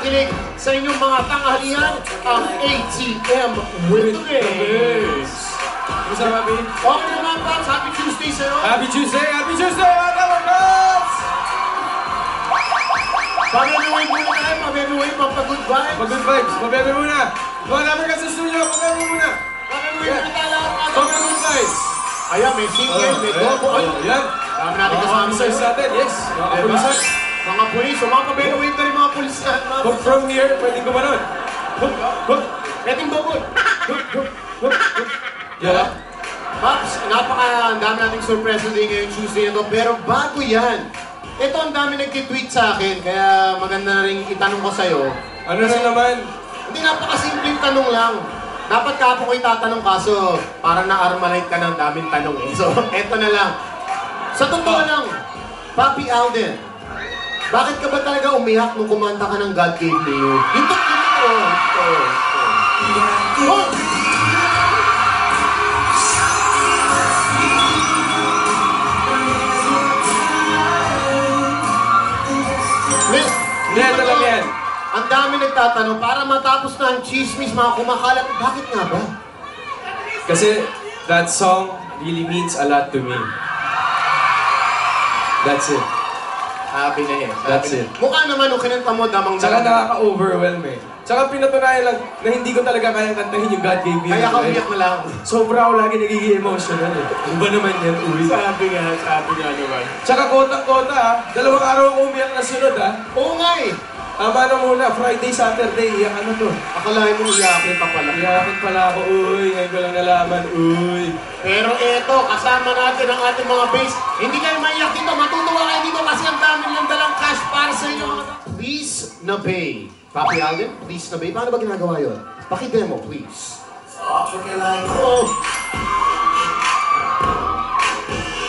makinig sa inyong mga tanghalian, ang ATM with the Bass. Kumusta na, Papi? Okay naman, Pops. Happy Tuesday sa'yo. Happy Tuesday! Happy Tuesday, mga kabarkats! Pabebe-wave muna tayo. Pabebe-wave, pampa-good vibes. Pag-good vibes, pabebe muna. Mga kabarkats sa studio, pabebe muna. Pabebe-wave muna tayo lahat. Pag-good vibes. Ayan, may single, may double. Ayan. Dami natin kasama Officers natin, yes. Mga kapulisan. Mga pulis, o mga pabebe-wave na rin mga pulis na. From here, pwedeng gumanon. Pwedeng double. Yeah. Pops, napaka-dami nating surprise day ngayong Tuesday na to. Pero bago yan, ito ang dami nag-tweet sa akin. Kaya maganda na rin itanong ko sa'yo. Ano na naman? Hindi, napakasimpleng tanong lang. Dapat kahapon ko itatanong kaso parang na-armalite ka ng daming tanong eh. So, eto na lang. Sa totoo lang, Papi Alden, bakit ka ba talaga umiyak nung kumanta ka ng God Gave Me You? Yung Hindi, talaga yan. Ang dami nagtatanong, para matapos na ang chismis, mga kumakalat, bakit nga ba? Kasi that song really means a lot to me. That's it. Sabi na yan. That's it. Mukha naman nung kinanta mo, damang Tsaka nakaka-overwhelm eh. Tsaka pinatunayan lang na hindi ko talaga kayang kantahin yung God Gave Me. Kaya ka umiyak na lang. Sobra ako lagi nagiging emotional eh. Iba naman yan, uwi. Sabi nga naman. Tsaka kotang-kota ah. 2 araw ako umiyak na sunod ah. Oo nga eh. Tama na muna, Friday, Saturday, iyak ano to? Akalain mo iyakin pa pala. Iyakin pala ako, uy. Ngayon ko lang nalaman, uy. Pero eto, kasama natin ang ating mga base. Hindi kayo maiyak dito, matutuwa kayo dito kasi ang dami lang dalang cash para sa inyo. Please na pay. Papi Alden, please na pay. Paano ba ginagawa yun? Paki-demo, please. Oh.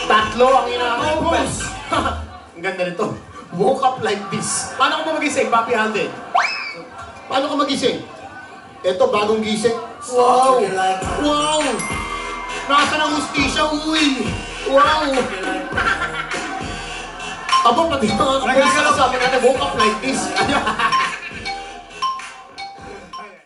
Tatlo ang ina-compose. Ang ganda nito. Woke up like this. Paano ko ba magising, Papi Alden? Paano ko magising? Ito, bagong gising. Wow! Wow! Nasa ng hustisya, uy! Wow! Aba, pati mga kapulis na sabi natin, woke up like this.